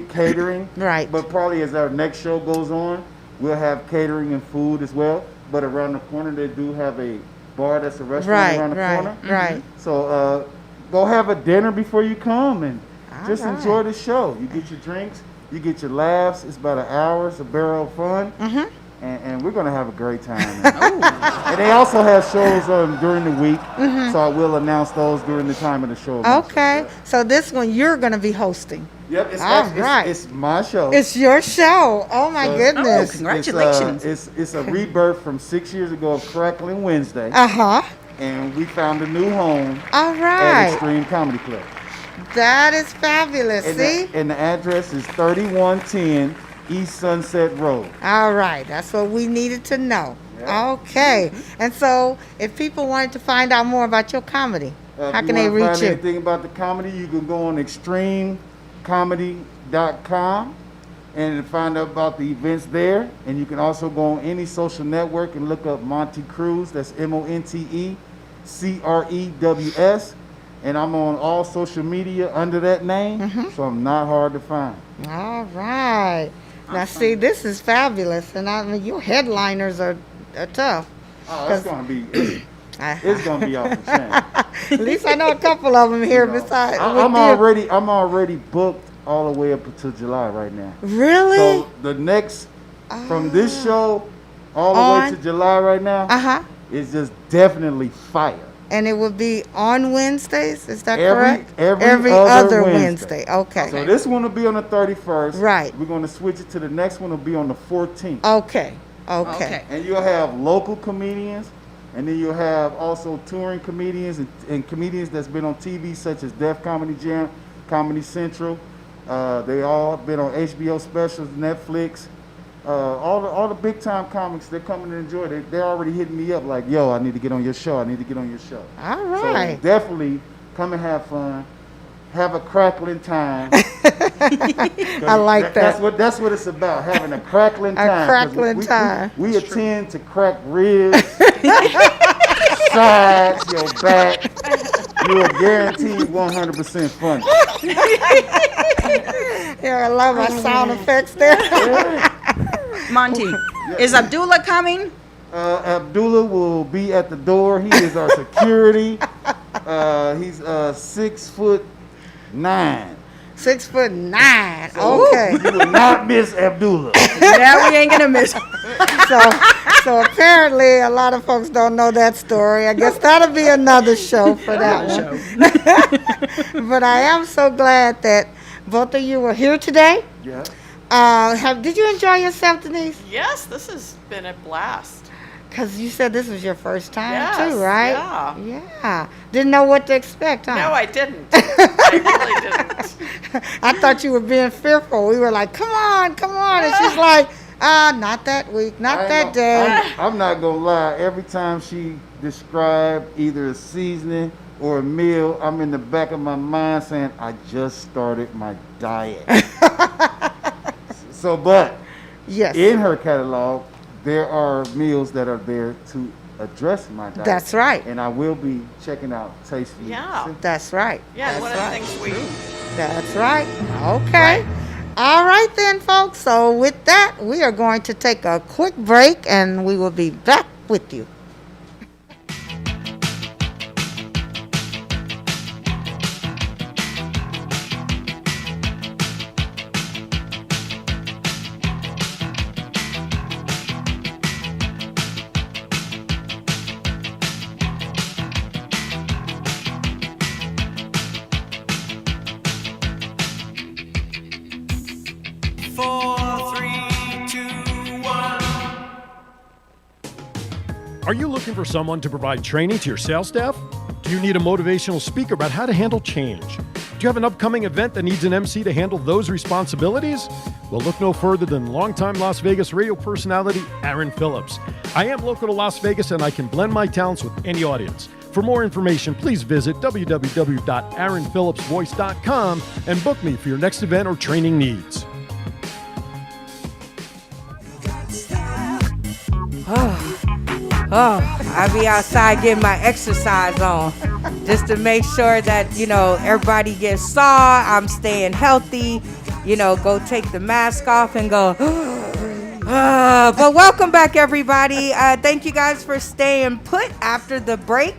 catering. Right. But probably as our next show goes on, we'll have catering and food as well. But around the corner, they do have a bar that's a restaurant around the corner. Right. So go have a dinner before you come and just right. enjoy the show. You get your drinks, you get your laughs. It's about an hour. It's a barrel of fun. And we're going to have a great time. And they also have shows during the week. So I will announce those during the time of the show. Okay. So this one you're going to be hosting. Yep, All right. it's my show. It's your show. Oh my So- goodness. Congratulations. It's a rebirth from 6 years ago of Crackling Wednesday. And we found a new home All at right. Extreme Comedy Club. That is fabulous. And See? and the address is 3110 East Sunset Road. All right. That's what we needed to know. Okay. And so if people wanted to find out more about your comedy, how If can you they wanna reach find you? anything about the comedy, you can go on extremecomedy.com and find out about the events there. And you can also go on any social network and look up Monte Cruz. That's MonteCrews. And I'm on all social media under that name, so I'm not hard to find. All right. Now, see, this is fabulous. And I mean, your headliners are tough. Oh, it's gonna be off the chain. At least I know a couple of them here besides. I'm already booked all the way up until July right now. Really? So the next from this show all the way to July right now is just definitely fire. And it would be on Wednesdays, is that Every- correct? every other other Wednesday. Wednesday. Okay. So this one will be on the 31st. Right. We're gonna switch it to the next one will be on the 14th. Okay. Okay. And you'll have local comedians, and then you'll have also touring comedians and comedians that's been on TV such as Def Comedy Jam, Comedy Central. They all have been on HBO specials, Netflix. All the big time comics, they're coming to enjoy it. They're already hitting me up like, yo, I need to get on your show. I need to get on your show. All right. So definitely come and have fun. Have a crackling time. I like that. That's what it's about, having a crackling time. 'Cause crackling time. We attend to crack ribs, sides, your back. You are guaranteed 100% funny. Yeah, I love my sound effects there. Monty, is Abdullah coming? Abdullah will be at the door. He is our security. He's 6'9". 6'9". So Okay. you will not miss Abdullah. Yeah, we ain't gonna miss. So apparently a lot of folks don't know that story. I guess that'll be another show for that one. But I am so glad that both of you were here today. Yeah. Did you enjoy yourself, Denise? Yes, this has been a blast. Because you said this was your first time Yes, too, right? yeah. Yeah. Didn't know what to expect, huh? No, I didn't. I really didn't. I thought you were being fearful. We were like, come on. And she's like, not that week, not that day. I'm not gonna lie. Every time she described either a seasoning or a meal, I'm in the back of my mind saying, I just started my diet. But Yes. in her catalog, there are meals that are there to address my diet. That's right. And I will be checking out Tastefully. Yeah. That's right. Yeah, That's one right. of the things we That's right. Okay. All right then, folks. So with that, we are going to take a quick break and we will be back with you. Are you looking for someone to provide training to your sales staff? Do you need a motivational speaker about how to handle change? Do you have an upcoming event that needs an MC to handle those responsibilities? Well, look no further than longtime Las Vegas radio personality Aaron Phillips. I am local to Las Vegas and I can blend my talents with any audience. For more information, please visit www.aaronphillipsvoice.com and book me for your next event or training needs. I be outside getting my exercise on just to make sure that, everybody gets saw, I'm staying healthy, go take the mask off and go, but welcome back, everybody. Thank you guys for staying put after the break.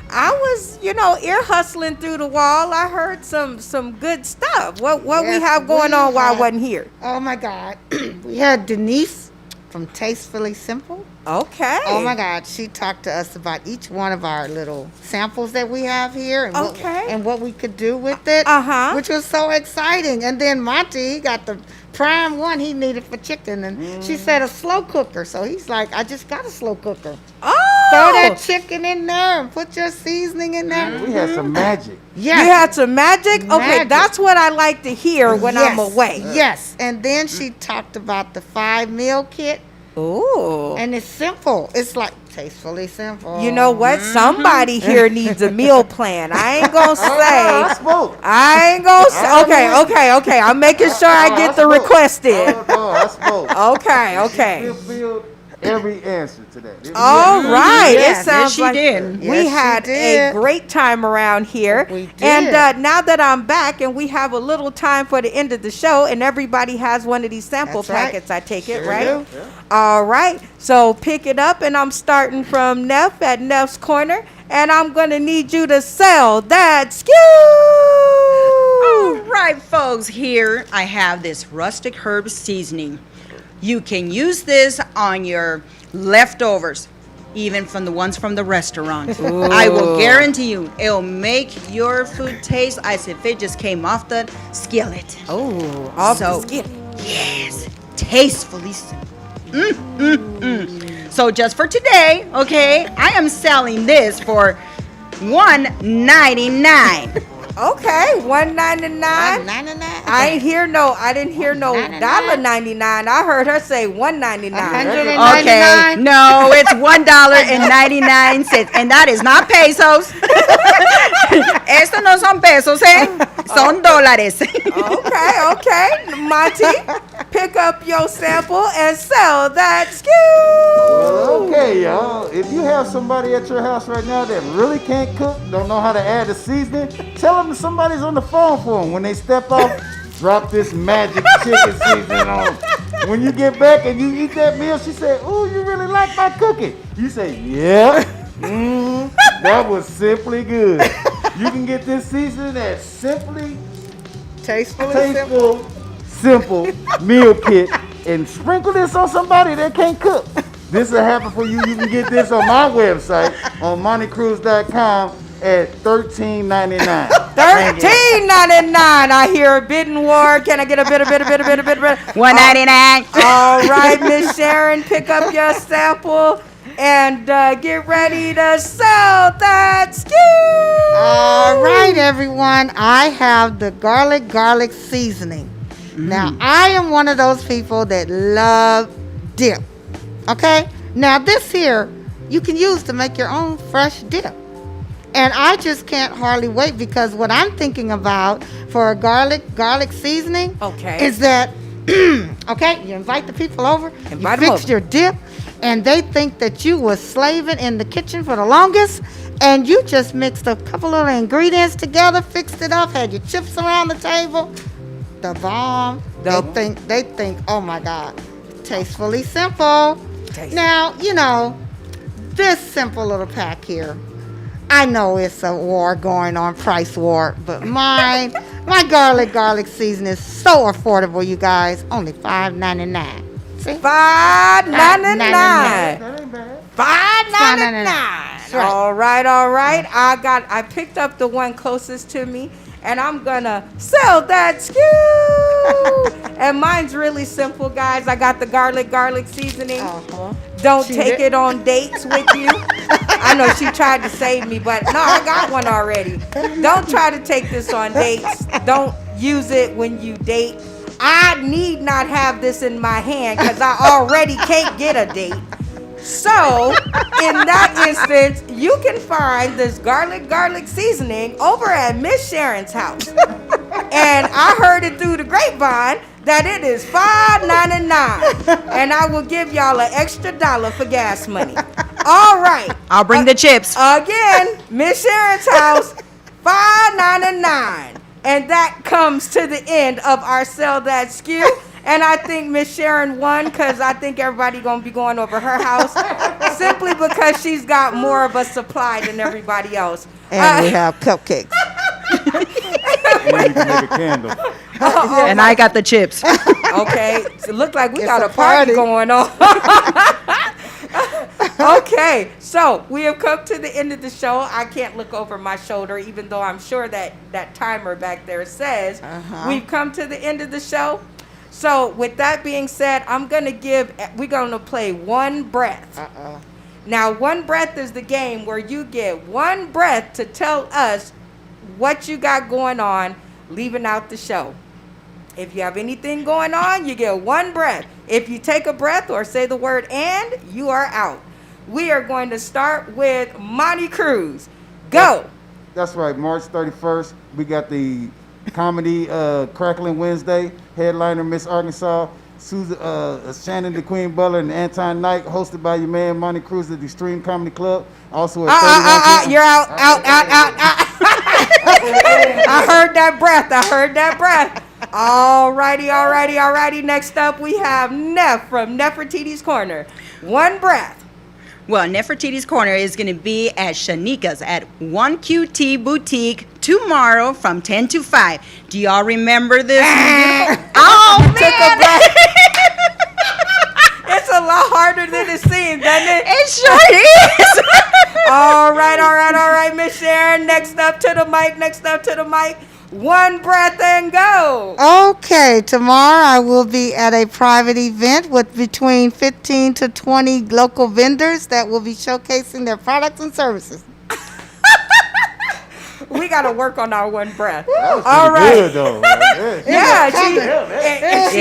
I was, ear hustling through the wall. I heard some good stuff. What we Yes, have going we on while I had- wasn't here? Oh my God. We had Denise from Tastefully Simple. Okay. Oh my God, she talked to us about each one of our little samples that we have here and, Okay. what we could do with it, Uh-huh. which was so exciting. And then Monty, he got the prime one he needed for chicken, and she said a slow cooker. So he's like, I just got a slow cooker. Oh, Throw that chicken in there and put your seasoning in there. We had some magic. Yes. You had some magic? Okay, Magic. that's what I like to hear when I'm Yes. away. Yes, and then she talked about the 5-meal kit, Ooh. and it's simple. It's like Tastefully Simple. You know what? Somebody here needs a meal plan. I ain't gonna I say. spoke. I ain't gonna say. Okay. I'm making sure I get the request in. I spoke. Okay. Fulfilled every answer to that. All right. Yes, It sounds she like did. we Yes, she had a did. great time around here. We did. And now that I'm back and we have a little time for the end of the show, and everybody has one of these sample That's right. packets, I take it, Sure right? do. All right. So pick it up, and I'm starting from Neff at Neff's Corner, and I'm going to need you to sell that SKU. All right, folks, here I have this rustic herb seasoning. You can use this on your leftovers, even from the ones from the restaurant. I will guarantee you, it'll make your food taste as if it just came off the skillet. Oh, off So- the skin. Yes, tastefully simple. So just for today, okay, I am selling this for $1.99. Okay, $1.99. I didn't hear no $1.99. I heard her say $1.99. Okay, no, it's $1.99, and that is not pesos. Estos no son pesos, son dólares. Okay. Monty, pick up your sample and sell that SKU. Well, okay, y'all. If you have somebody at your house right now that really can't cook, don't know how to add the seasoning, tell them somebody's on the phone for them. When they step off, drop this magic chicken seasoning on them. When you get back and you eat that meal, she say, "Ooh, you really like my cooking?" You say, "Yeah." That was simply good. You can get this seasoning at Tasteful Simple Meal Kit and sprinkle this on somebody that can't cook. This will happen for you. You can get this on my website on montycruz.com at $13.99. $13.99. I hear a bidding war. Can I get a bit? $1.99. All right, Miss Sharon, pick up your sample and get ready to sell that SKU. All right, everyone. I have the garlic seasoning. Now, I am one of those people that love dip. Okay? Now, this here, you can use to make your own fresh dip. And I just can't hardly wait because what I'm thinking about for a garlic seasoning Okay. is that, okay, you invite the people over, Invite 'em you fix over. your dip, and they think that you was slaving in the kitchen for the longest, and you just mixed a couple of ingredients together, fixed it up, had your chips around the table. the bomb. The- They think, oh my God, tastefully simple. Taste- Now, this simple little pack here, I know it's a war going on, price war, but my garlic season is so affordable, you guys. Only $5.99. See? $5.99. That ain't bad. $5.99. That's right. All right. I picked up the one closest to me, and I'm gonna sell that SKU. And mine's really simple, guys. I got the garlic seasoning. Uh-huh. Don't Cheat take it. it on dates with you. I know she tried to save me, but no, I got one already. Don't try to take this on dates. Don't use it when you date. I need not have this in my hand because I already can't get a date. So, in that instance, you can find this garlic seasoning over at Miss Sharon's house. And I heard it through the grapevine that it is $5.99. And I will give y'all an extra $1 for gas money. All right. I'll bring the chips. Again, Miss Sharon's house, $5.99. And that comes to the end of our Sell That SKU. And I think Miss Sharon won because I think everybody going to be going over her house simply because she's got more of a supply than everybody else. And we have cupcakes. And you can make a candle. And I got the chips. Okay, so it looked like we It's got a a party party. going on. Okay, so we have come to the end of the show. I can't look over my shoulder, even though I'm sure that timer back there says we've come to the end of the show. So with that being said, we're gonna play One Breath. Now, One Breath is the game where you get one breath to tell us what you got going on, leaving out the show. If you have anything going on, you get one breath. If you take a breath or say the word and, you are out. We are going to start with Monty Cruz. Go. That's right, March 31st, we got the comedy Crackling Wednesday, headliner Miss Arkansas, Susan, Shannon the Queen Butler, and Anton Knight, hosted by your man Monty Cruz at the Extreme Comedy Club. Also at 31 You're out. I heard that breath. All righty. Next up, we have Neff from Nefertiti's Corner. One breath. Well, Nefertiti's Corner is going to be at Shanika's at 1QT Boutique tomorrow from 10 to 5. Do y'all remember this? Oh, Took a man. breath. It's a lot harder than it seems, doesn't it? It sure is. All right, Miss Sharon. Next up to the mic. One breath and go. Okay, tomorrow I will be at a private event with between 15 to 20 local vendors that will be showcasing their products and services. We got to work on our one breath. That was All pretty right. good, though. Yeah, she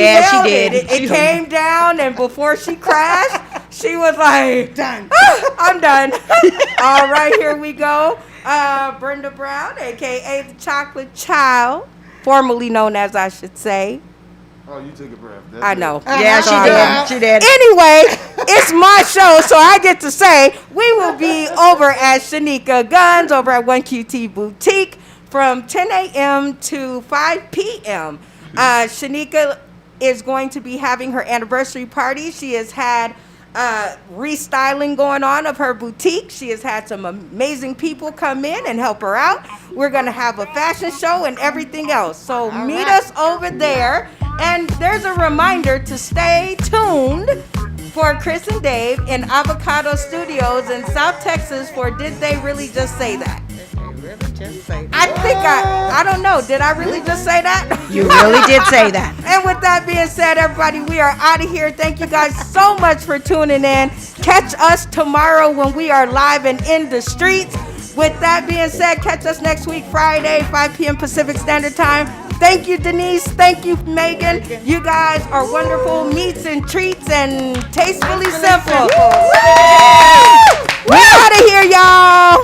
Yeah, she nailed did. it. It She came down, and before she crashed, she was like, Done. I'm done. All right, here we go. Brenda Brown, a.k.a. the Chocolate Child, formerly known as, I should say. Oh, you took a breath. I know. Yeah, Sorry. she did. Anyway, it's my show, so I get to say we will be over at Shanika Guns over at 1QT Boutique from 10 a.m. to 5 p.m. Shanika is going to be having her anniversary party. She has had restyling going on of her boutique. She has had some amazing people come in and help her out. We're going to have a fashion show and everything else. So meet us over there. And there's a reminder to stay tuned for Chris and Dave in Avocado Studios in South Texas for Did They Really Just Say That? I think I don't know. Did I really just say that? You really did say that. And with that being said, everybody, we are out of here. Thank you guys so much for tuning in. Catch us tomorrow when we are live and in the streets. With that being said, catch us next week, Friday, 5 p.m. Pacific Standard Time. Thank you, Denise. Thank you, Megan. You guys are wonderful meats and treats and tastefully simple. We're out of here, y'all.